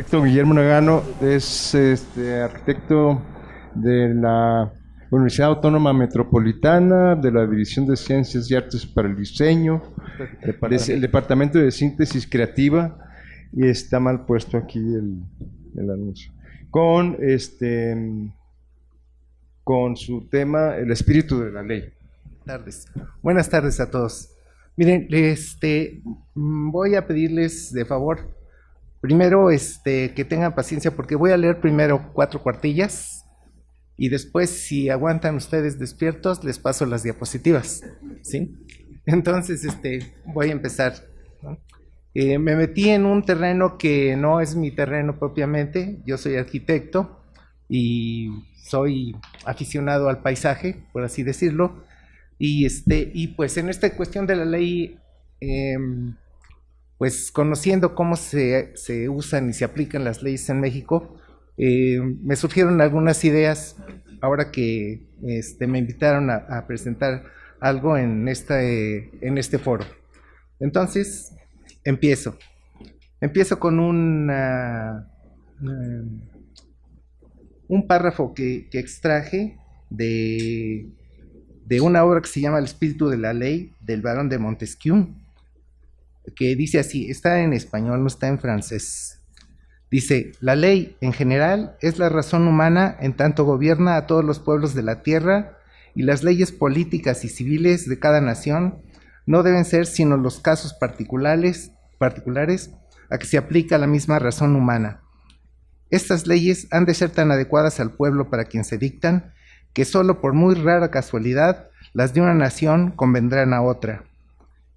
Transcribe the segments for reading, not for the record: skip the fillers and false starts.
arquitecto Guillermo Nagano, es arquitecto de la Universidad Autónoma Metropolitana, de la División de Ciencias y Artes para el Diseño, el Departamento de Síntesis Creativa, y está mal puesto aquí el anuncio, con su tema El espíritu de la ley. Buenas tardes a todos. Miren, voy a pedirles de favor, primero que tengan paciencia porque voy a leer primero 4 cuartillas y después, si aguantan ustedes despiertos, les paso las diapositivas, ¿sí? Entonces, voy a empezar, ¿no? Me metí en un terreno que no es mi terreno propiamente. Yo soy arquitecto y soy aficionado al paisaje, por así decirlo. Y pues en esta cuestión de la ley, pues conociendo cómo se usan y se aplican las leyes en México, me surgieron algunas ideas ahora que me invitaron a presentar algo en este foro. Entonces, empiezo con un párrafo que extraje de una obra que se llama El espíritu de la ley, del barón de Montesquieu, que dice así, está en español, no está en francés. Dice: la ley, en general, es la razón humana en tanto gobierna a todos los pueblos de la tierra, y las leyes políticas y civiles de cada nación no deben ser sino los casos particulares a que se aplica la misma razón humana. Estas leyes han de ser tan adecuadas al pueblo para quien se dictan, que solo por muy rara casualidad las de una nación convendrán a otra.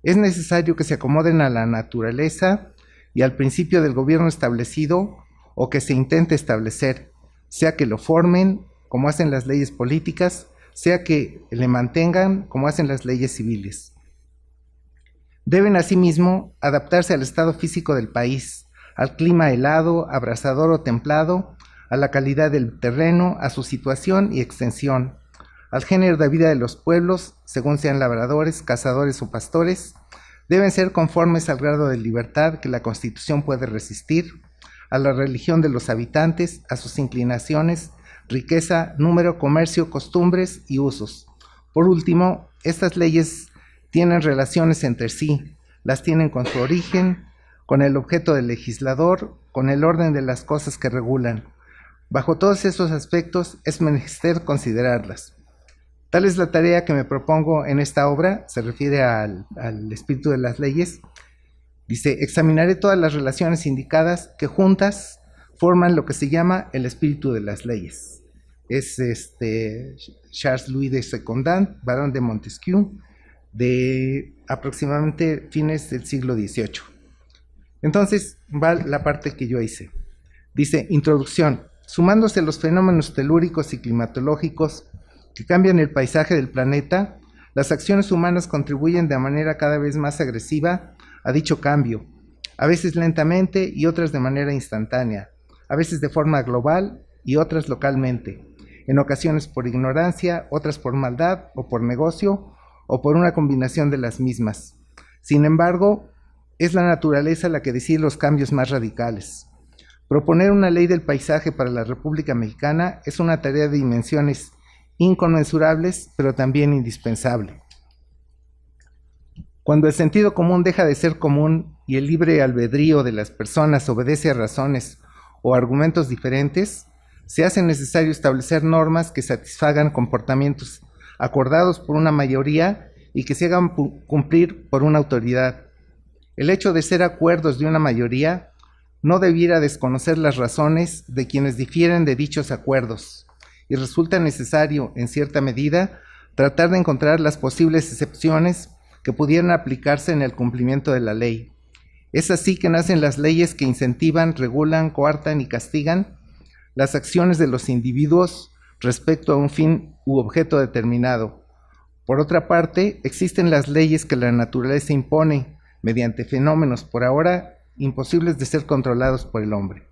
Es necesario que se acomoden a la naturaleza y al principio del gobierno establecido o que se intente establecer, sea que lo formen, como hacen las leyes políticas, sea que le mantengan, como hacen las leyes civiles. Deben asimismo adaptarse al estado físico del país, al clima helado, abrasador o templado, a la calidad del terreno, a su situación y extensión, al género de vida de los pueblos, según sean labradores, cazadores o pastores. Deben ser conformes al grado de libertad que la Constitución puede resistir, a la religión de los habitantes, a sus inclinaciones, riqueza, número, comercio, costumbres y usos. Por último, estas leyes tienen relaciones entre sí, las tienen con su origen, con el objeto del legislador, con el orden de las cosas que regulan. Bajo todos esos aspectos es menester considerarlas. Tal es la tarea que me propongo en esta obra, se refiere al espíritu de las leyes. Dice: examinaré todas las relaciones indicadas que juntas forman lo que se llama el espíritu de las leyes. Es Charles Louis de Secondant, barón de Montesquieu, de aproximadamente fines del siglo XVIII. Entonces va la parte que yo hice. Dice: introducción. Sumándose los fenómenos telúricos y climatológicos que cambian el paisaje del planeta, las acciones humanas contribuyen de manera cada vez más agresiva a dicho cambio, a veces lentamente y otras de manera instantánea, a veces de forma global y otras localmente, en ocasiones por ignorancia, otras por maldad o por negocio o por una combinación de las mismas. Sin embargo, es la naturaleza la que decide los cambios más radicales. Proponer una ley del paisaje para la República Mexicana es una tarea de dimensiones inconmensurables, pero también indispensable. Cuando el sentido común deja de ser común y el libre albedrío de las personas obedece a razones o argumentos diferentes, se hace necesario establecer normas que satisfagan comportamientos acordados por una mayoría y que se hagan cumplir por una autoridad. El hecho de ser acuerdos de una mayoría no debiera desconocer las razones de quienes difieren de dichos acuerdos, y resulta necesario, en cierta medida, tratar de encontrar las posibles excepciones que pudieran aplicarse en el cumplimiento de la ley. Es así que nacen las leyes que incentivan, regulan, coartan y castigan las acciones de los individuos respecto a un fin u objeto determinado. Por otra parte, existen las leyes que la naturaleza impone mediante fenómenos por ahora imposibles de ser controlados por el hombre.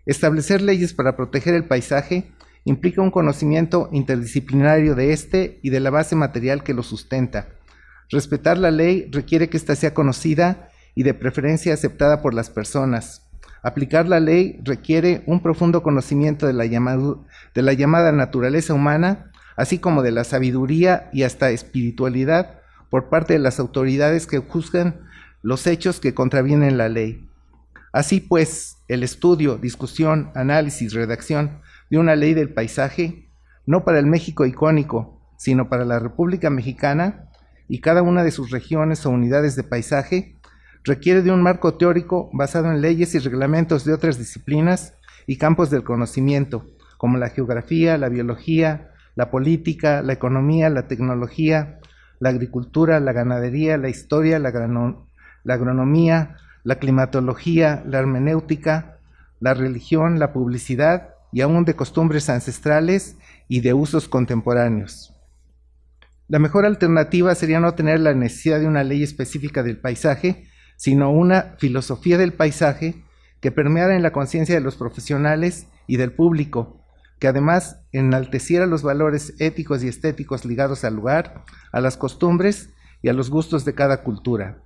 Establecer leyes para proteger el paisaje implica un conocimiento interdisciplinario de este y de la base material que lo sustenta. Respetar la ley requiere que ésta sea conocida y de preferencia aceptada por las personas. Aplicar la ley requiere un profundo conocimiento de la llamada naturaleza humana, así como de la sabiduría y hasta espiritualidad por parte de las autoridades que juzgan los hechos que contravienen la ley. Así pues, el estudio, discusión, análisis, redacción de una ley del paisaje, no para el México icónico, sino para la República Mexicana y cada una de sus regiones o unidades de paisaje, requiere de un marco teórico basado en leyes y reglamentos de otras disciplinas y campos del conocimiento, como la geografía, la biología, la política, la economía, la tecnología, la agricultura, la ganadería, la historia, la agronomía, la climatología, la hermenéutica, la religión, la publicidad y aún de costumbres ancestrales y de usos contemporáneos. La mejor alternativa sería no tener la necesidad de una ley específica del paisaje, sino una filosofía del paisaje que permeara en la conciencia de los profesionales y del público, que además enalteciera los valores éticos y estéticos ligados al lugar, a las costumbres y a los gustos de cada cultura.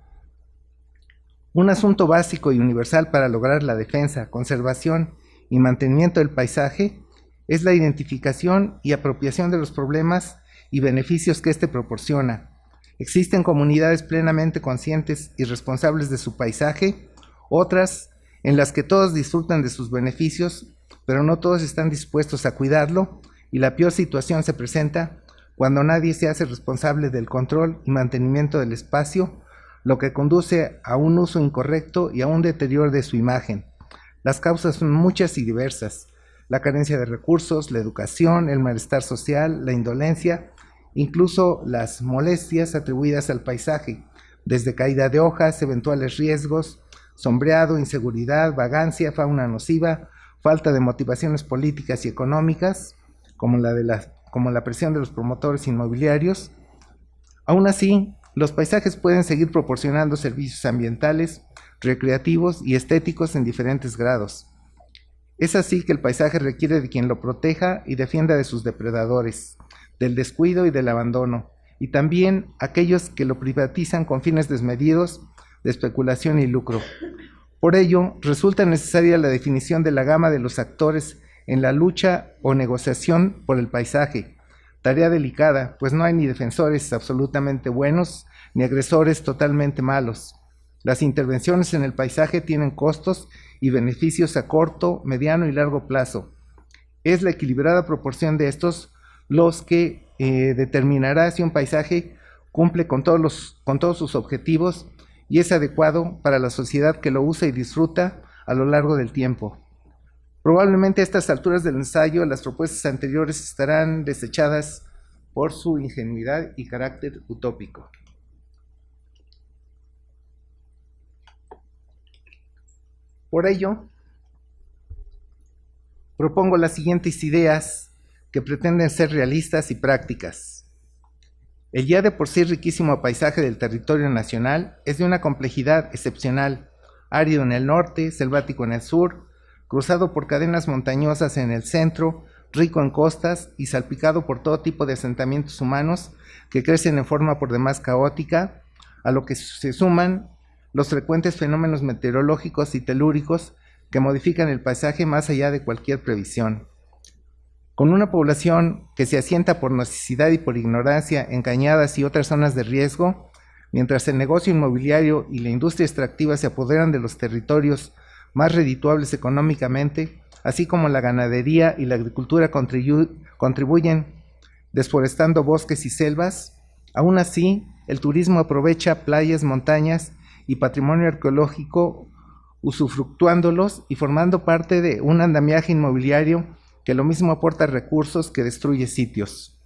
Un asunto básico y universal para lograr la defensa, conservación y mantenimiento del paisaje es la identificación y apropiación de los problemas y beneficios que éste proporciona. Existen comunidades plenamente conscientes y responsables de su paisaje, otras en las que todos disfrutan de sus beneficios, pero no todos están dispuestos a cuidarlo, y la peor situación se presenta cuando nadie se hace responsable del control y mantenimiento del espacio, lo que conduce a un uso incorrecto y a un deterioro de su imagen. Las causas son muchas y diversas: la carencia de recursos, la educación, el malestar social, la indolencia, incluso las molestias atribuidas al paisaje, desde caída de hojas, eventuales riesgos, sombreado, inseguridad, vagancia, fauna nociva, falta de motivaciones políticas y económicas, como la presión de los promotores inmobiliarios. Aún así, los paisajes pueden seguir proporcionando servicios ambientales, recreativos y estéticos en diferentes grados. Es así que el paisaje requiere de quien lo proteja y defienda de sus depredadores, del descuido y del abandono, y también aquellos que lo privatizan con fines desmedidos de especulación y lucro. Por ello, resulta necesaria la definición de la gama de los actores en la lucha o negociación por el paisaje, tarea delicada, pues no hay ni defensores absolutamente buenos, ni agresores totalmente malos. Las intervenciones en el paisaje tienen costos y beneficios a corto, mediano y largo plazo. Es la equilibrada proporción de estos los que determinará si un paisaje cumple con todos sus objetivos y es adecuado para la sociedad que lo usa y disfruta a lo largo del tiempo. Probablemente a estas alturas del ensayo las propuestas anteriores estarán desechadas por su ingenuidad y carácter utópico. Por ello, propongo las siguientes ideas que pretenden ser realistas y prácticas. El ya de por sí riquísimo paisaje del territorio nacional es de una complejidad excepcional, árido en el norte, selvático en el sur, cruzado por cadenas montañosas en el centro, rico en costas y salpicado por todo tipo de asentamientos humanos que crecen en forma por demás caótica, a lo que se suman los frecuentes fenómenos meteorológicos y telúricos que modifican el paisaje más allá de cualquier previsión. Con una población que se asienta por necesidad y por ignorancia en cañadas y otras zonas de riesgo, mientras el negocio inmobiliario y la industria extractiva se apoderan de los territorios más redituables económicamente, así como la ganadería y la agricultura contribuyen desforestando bosques y selvas, aún así el turismo aprovecha playas, montañas y patrimonio arqueológico, usufructuándolos y formando parte de un andamiaje inmobiliario que lo mismo aporta recursos que destruye sitios.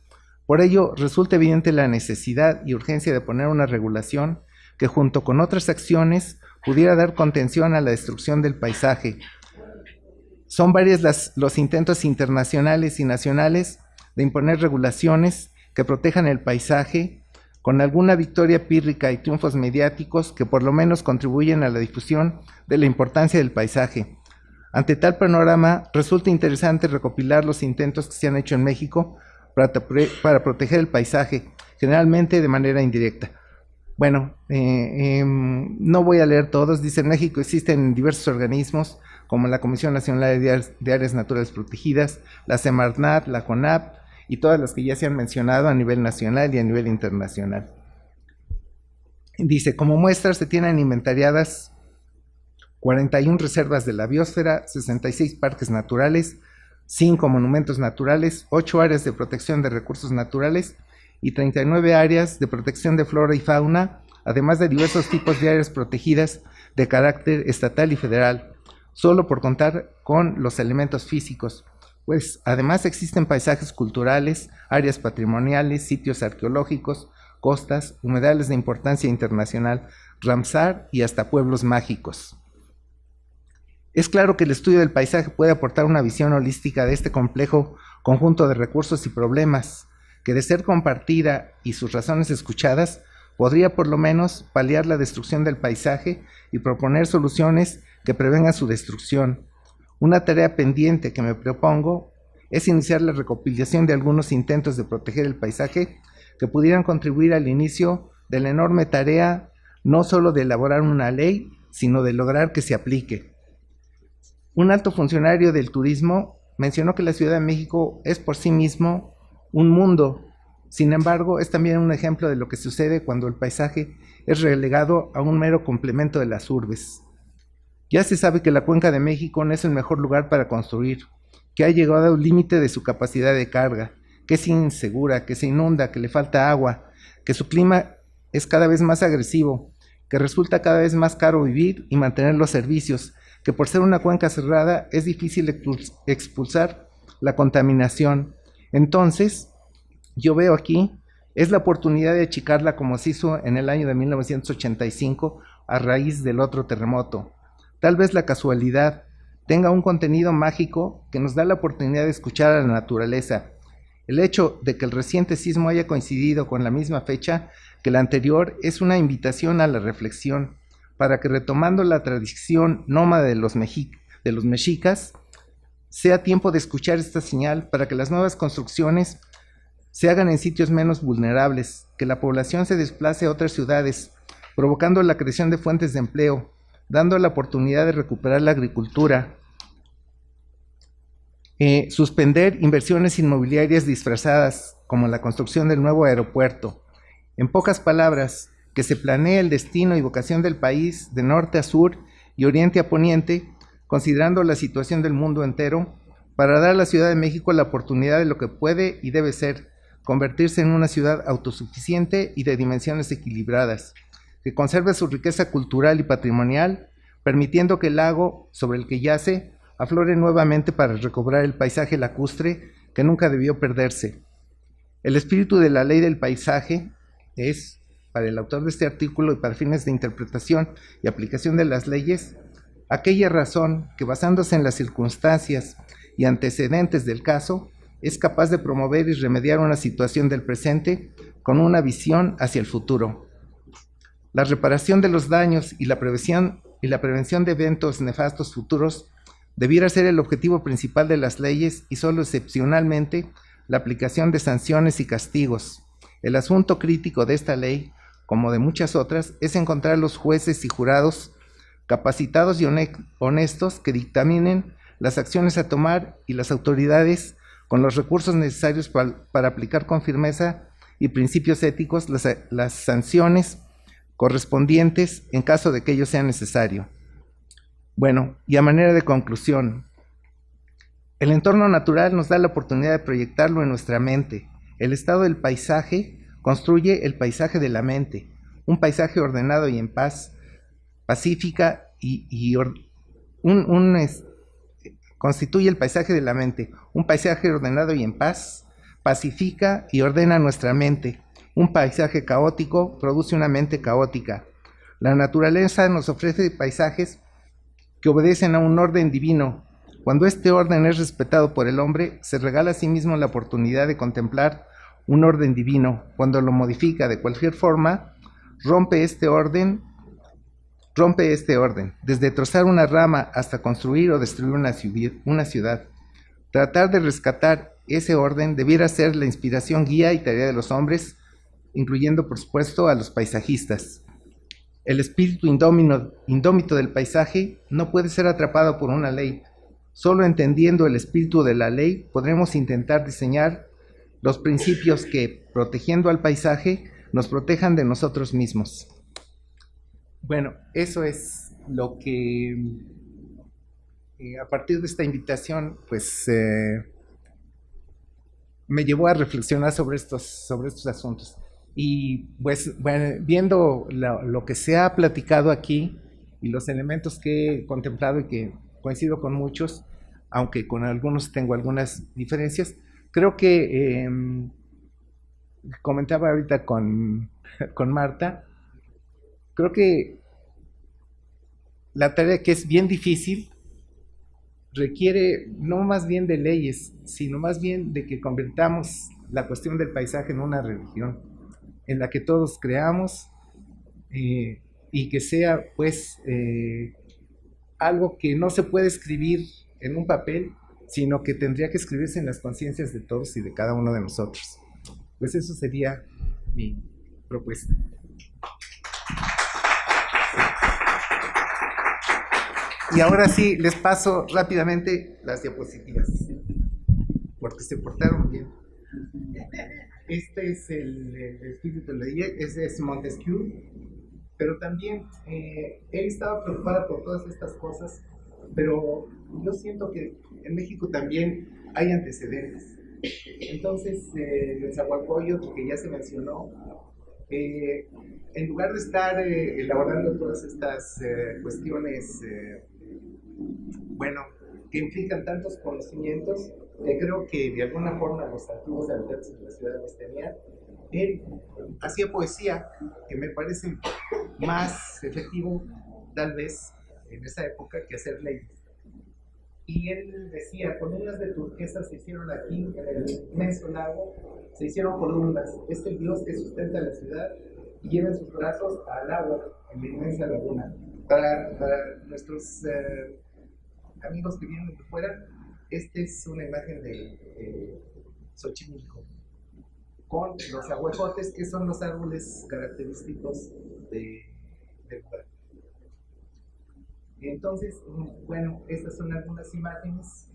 Por ello, resulta evidente la necesidad y urgencia de poner una regulación que, junto con otras acciones, pudiera dar contención a la destrucción del paisaje. Son varios los intentos internacionales y nacionales de imponer regulaciones que protejan el paisaje, con alguna victoria pírrica y triunfos mediáticos que por lo menos contribuyen a la difusión de la importancia del paisaje. Ante tal panorama, resulta interesante recopilar los intentos que se han hecho en México para proteger el paisaje, generalmente de manera indirecta. Bueno, no voy a leer todos. Dice: en México existen diversos organismos como la Comisión Nacional de Áreas Naturales Protegidas, la Semarnat, la CONAP y todas las que ya se han mencionado a nivel nacional y a nivel internacional. Dice, como muestras se tienen inventariadas 41 reservas de la biosfera, 66 parques naturales, 5 monumentos naturales, 8 áreas de protección de recursos naturales y 39 áreas de protección de flora y fauna, además de diversos tipos de áreas protegidas de carácter estatal y federal, solo por contar con los elementos físicos, pues además existen paisajes culturales, áreas patrimoniales, sitios arqueológicos, costas, humedales de importancia internacional, Ramsar y hasta pueblos mágicos. Es claro que el estudio del paisaje puede aportar una visión holística de este complejo conjunto de recursos y problemas, que de ser compartida y sus razones escuchadas, podría por lo menos paliar la destrucción del paisaje y proponer soluciones que prevengan su destrucción. Una tarea pendiente que me propongo es iniciar la recopilación de algunos intentos de proteger el paisaje que pudieran contribuir al inicio de la enorme tarea no solo de elaborar una ley, sino de lograr que se aplique. Un alto funcionario del turismo mencionó que la Ciudad de México es por sí mismo un mundo. Sin embargo, es también un ejemplo de lo que sucede cuando el paisaje es relegado a un mero complemento de las urbes. Ya se sabe que la Cuenca de México no es el mejor lugar para construir, que ha llegado a un límite de su capacidad de carga, que es insegura, que se inunda, que le falta agua, que su clima es cada vez más agresivo, que resulta cada vez más caro vivir y mantener los servicios, que por ser una cuenca cerrada es difícil expulsar la contaminación. Entonces, yo veo aquí, es la oportunidad de achicarla como se hizo en el año de 1985 a raíz del otro terremoto. Tal vez la casualidad tenga un contenido mágico que nos da la oportunidad de escuchar a la naturaleza. El hecho de que el reciente sismo haya coincidido con la misma fecha que la anterior es una invitación a la reflexión, para que retomando la tradición nómada de los mexicas, sea tiempo de escuchar esta señal para que las nuevas construcciones se hagan en sitios menos vulnerables, que la población se desplace a otras ciudades, provocando la creación de fuentes de empleo, dando la oportunidad de recuperar la agricultura, suspender inversiones inmobiliarias disfrazadas, como la construcción del nuevo aeropuerto. En pocas palabras, que se planee el destino y vocación del país de norte a sur y oriente a poniente, considerando la situación del mundo entero, para dar a la Ciudad de México la oportunidad de lo que puede y debe ser, convertirse en una ciudad autosuficiente y de dimensiones equilibradas, que conserve su riqueza cultural y patrimonial, permitiendo que el lago sobre el que yace aflore nuevamente para recobrar el paisaje lacustre que nunca debió perderse. El espíritu de la ley del paisaje es, para el autor de este artículo y para fines de interpretación y aplicación de las leyes, aquella razón que basándose en las circunstancias y antecedentes del caso, es capaz de promover y remediar una situación del presente con una visión hacia el futuro. La reparación de los daños y la prevención de eventos nefastos futuros debiera ser el objetivo principal de las leyes y solo excepcionalmente la aplicación de sanciones y castigos. El asunto crítico de esta ley, como de muchas otras, es encontrar los jueces y jurados capacitados y honestos que dictaminen las acciones a tomar y las autoridades con los recursos necesarios para aplicar con firmeza y principios éticos las sanciones correspondientes en caso de que ello sea necesario. Bueno, y a manera de conclusión, el entorno natural nos da la oportunidad de proyectarlo en nuestra mente. El estado del paisaje construye el paisaje de la mente, un paisaje ordenado y en paz, pacífica constituye el paisaje de la mente, un paisaje ordenado y en paz, pacifica y ordena nuestra mente. Un paisaje caótico produce una mente caótica. La naturaleza nos ofrece paisajes que obedecen a un orden divino. Cuando este orden es respetado por el hombre, se regala a sí mismo la oportunidad de contemplar un orden divino. Cuando lo modifica de cualquier forma, rompe este orden, desde trozar una rama hasta construir o destruir una ciudad. Tratar de rescatar ese orden debiera ser la inspiración, guía y tarea de los hombres, incluyendo por supuesto a los paisajistas. El espíritu indómito del paisaje no puede ser atrapado por una ley. Solo entendiendo el espíritu de la ley podremos intentar diseñar los principios que, protegiendo al paisaje, nos protejan de nosotros mismos. Bueno, eso es lo que a partir de esta invitación, pues me llevó a reflexionar sobre estos asuntos. Y pues bueno, viendo lo que se ha platicado aquí y los elementos que he contemplado y que coincido con muchos, aunque con algunos tengo algunas diferencias, creo que comentaba ahorita con Marta, creo que la tarea, que es bien difícil, requiere no más bien de leyes, sino más bien de que convirtamos la cuestión del paisaje en una religión, en la que todos creamos y que sea pues algo que no se puede escribir en un papel, sino que tendría que escribirse en las conciencias de todos y de cada uno de nosotros. Pues eso sería mi propuesta. Y ahora sí, les paso rápidamente las diapositivas, porque se portaron bien. Este es el espíritu de la ley, ese es Montesquieu, pero también él estaba preocupado por todas estas cosas, pero yo siento que en México también hay antecedentes. Entonces, Nezahualcóyotl, que ya se mencionó, en lugar de estar elaborando todas estas cuestiones, bueno, que implican tantos conocimientos, creo que de alguna forma los antiguos habitantes de la ciudad los tenían, él hacía poesía, que me parece más efectivo, tal vez, en esa época, que hacer leyes. Y él decía, columnas de turquesa se hicieron aquí, en el inmenso lago, se hicieron columnas. Es el Dios que sustenta la ciudad y lleva en sus brazos al agua, en la inmensa laguna. Para nuestros amigos que vienen de fuera, esta es una imagen de Xochimilco, con los ahuejotes, que son los árboles característicos del lugar. Entonces, bueno, estas son algunas imágenes,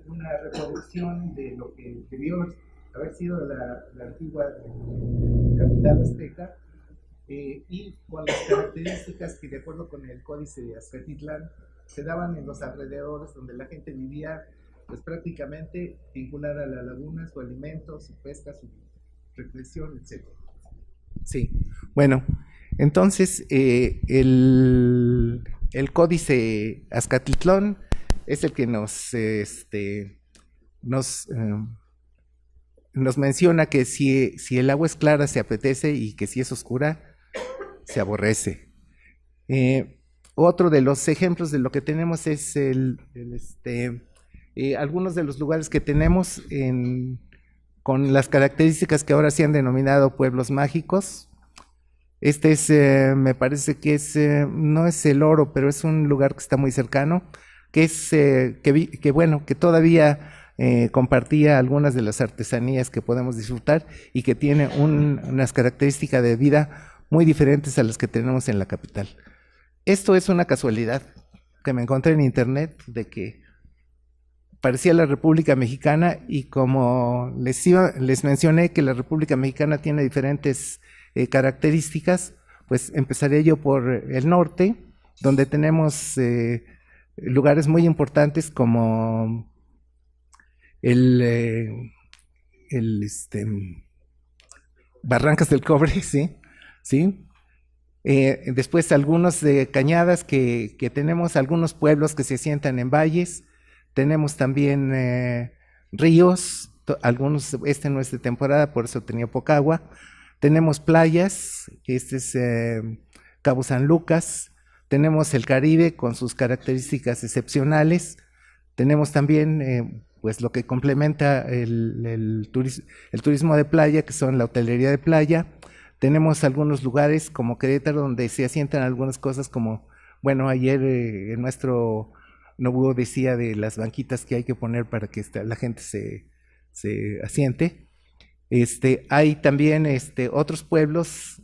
una reproducción de lo que debió haber sido la antigua capital azteca, y con las características que, de acuerdo con el códice de Azcatitlán, se daban en los alrededores donde la gente vivía, pues prácticamente vinculada a la laguna, su alimento, su pesca, su recreación, etc. Sí, bueno, entonces el códice Azcatitlán es el que nos menciona que si el agua es clara se apetece y que si es oscura se aborrece. Otro de los ejemplos de lo que tenemos es algunos de los lugares que tenemos con las características que ahora se han denominado pueblos mágicos. Este es, me parece que no es El Oro, pero es un lugar que está muy cercano, que es que todavía compartía algunas de las artesanías que podemos disfrutar y que tiene unas características de vida muy diferentes a las que tenemos en la capital. Esto es una casualidad que me encontré en internet, de que parecía la República Mexicana, y como les mencioné que la República Mexicana tiene diferentes características, pues empezaré yo por el norte, donde tenemos lugares muy importantes como Barrancas del Cobre, sí. Después algunos de cañadas que tenemos, algunos pueblos que se asientan en valles, tenemos también ríos, algunos, no es de temporada, por eso tenía poca agua, tenemos playas, este es Cabo San Lucas, tenemos el Caribe con sus características excepcionales, tenemos también pues lo que complementa el turismo de playa, que son la hotelería de playa. Tenemos algunos lugares como Querétaro donde se asientan algunas cosas como, bueno, ayer nuestro Nobuo decía de las banquitas que hay que poner para que la gente se asiente. Hay también otros pueblos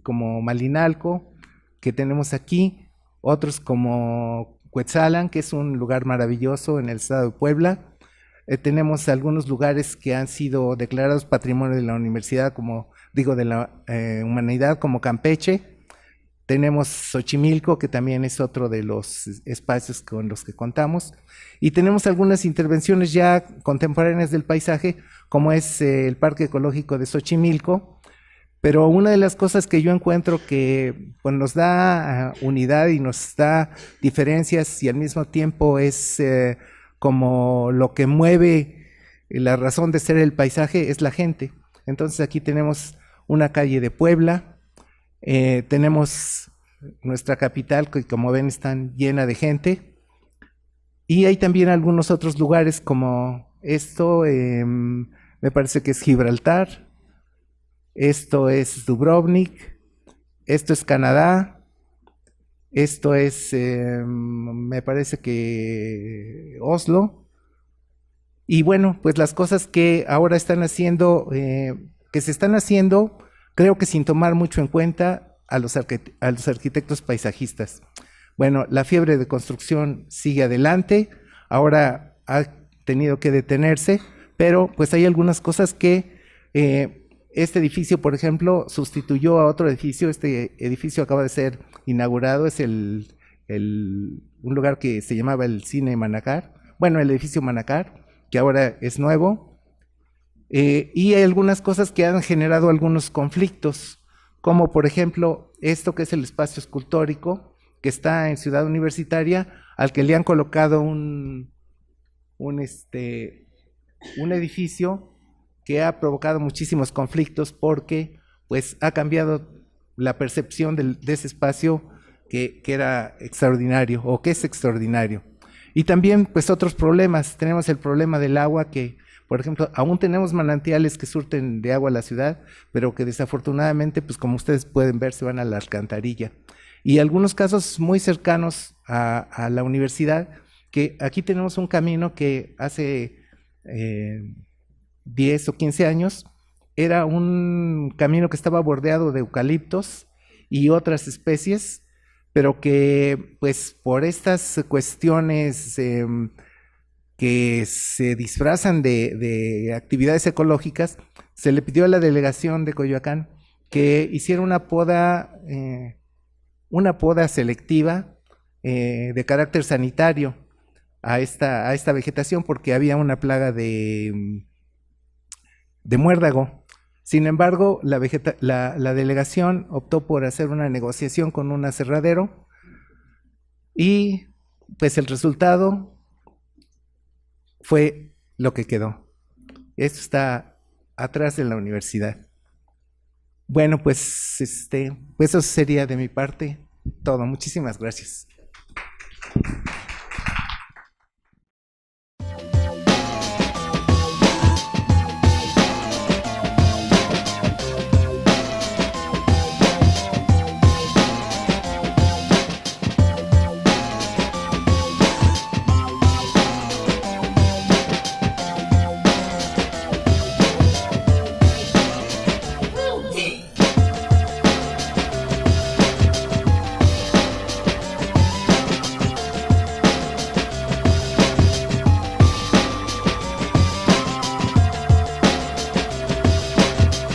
como Malinalco, que tenemos aquí, otros como Cuetzalan, que es un lugar maravilloso en el estado de Puebla. Tenemos algunos lugares que han sido declarados patrimonio de la universidad, de la humanidad, como Campeche. Tenemos Xochimilco, que también es otro de los espacios con los que contamos. Y tenemos algunas intervenciones ya contemporáneas del paisaje, como es el Parque Ecológico de Xochimilco. Pero una de las cosas que yo encuentro que pues, nos da unidad y nos da diferencias y al mismo tiempo es como lo que mueve la razón de ser el paisaje es la gente. Entonces aquí tenemos una calle de Puebla, tenemos nuestra capital que como ven están llena de gente y hay también algunos otros lugares como esto, me parece que es Gibraltar, esto es Dubrovnik, esto es Canadá, esto es me parece que Oslo. Y bueno, pues las cosas que ahora están haciendo, que se están haciendo, creo que sin tomar mucho en cuenta a los arquitectos paisajistas. Bueno, la fiebre de construcción sigue adelante, ahora ha tenido que detenerse, pero pues hay algunas cosas que este edificio, por ejemplo, sustituyó a otro edificio. Este edificio acaba de ser inaugurado, es un lugar que se llamaba el Cine Manacar, bueno, el edificio Manacar, que ahora es nuevo, y hay algunas cosas que han generado algunos conflictos, como por ejemplo esto que es el espacio escultórico, que está en Ciudad Universitaria, al que le han colocado un edificio que ha provocado muchísimos conflictos porque pues ha cambiado la percepción de ese espacio que era extraordinario o que es extraordinario. Y también pues otros problemas, tenemos el problema del agua que, por ejemplo, aún tenemos manantiales que surten de agua a la ciudad, pero que desafortunadamente, pues como ustedes pueden ver, se van a la alcantarilla. Y algunos casos muy cercanos a la universidad, que aquí tenemos un camino que hace 10 o 15 años, era un camino que estaba bordeado de eucaliptos y otras especies, pero que pues por estas cuestiones que se disfrazan de actividades ecológicas, se le pidió a la delegación de Coyoacán que hiciera una poda selectiva de carácter sanitario a esta vegetación porque había una plaga de muérdago. Sin embargo, la delegación optó por hacer una negociación con un aserradero y pues el resultado fue lo que quedó. Esto está atrás de la universidad. Bueno, pues eso sería de mi parte todo. Muchísimas gracias.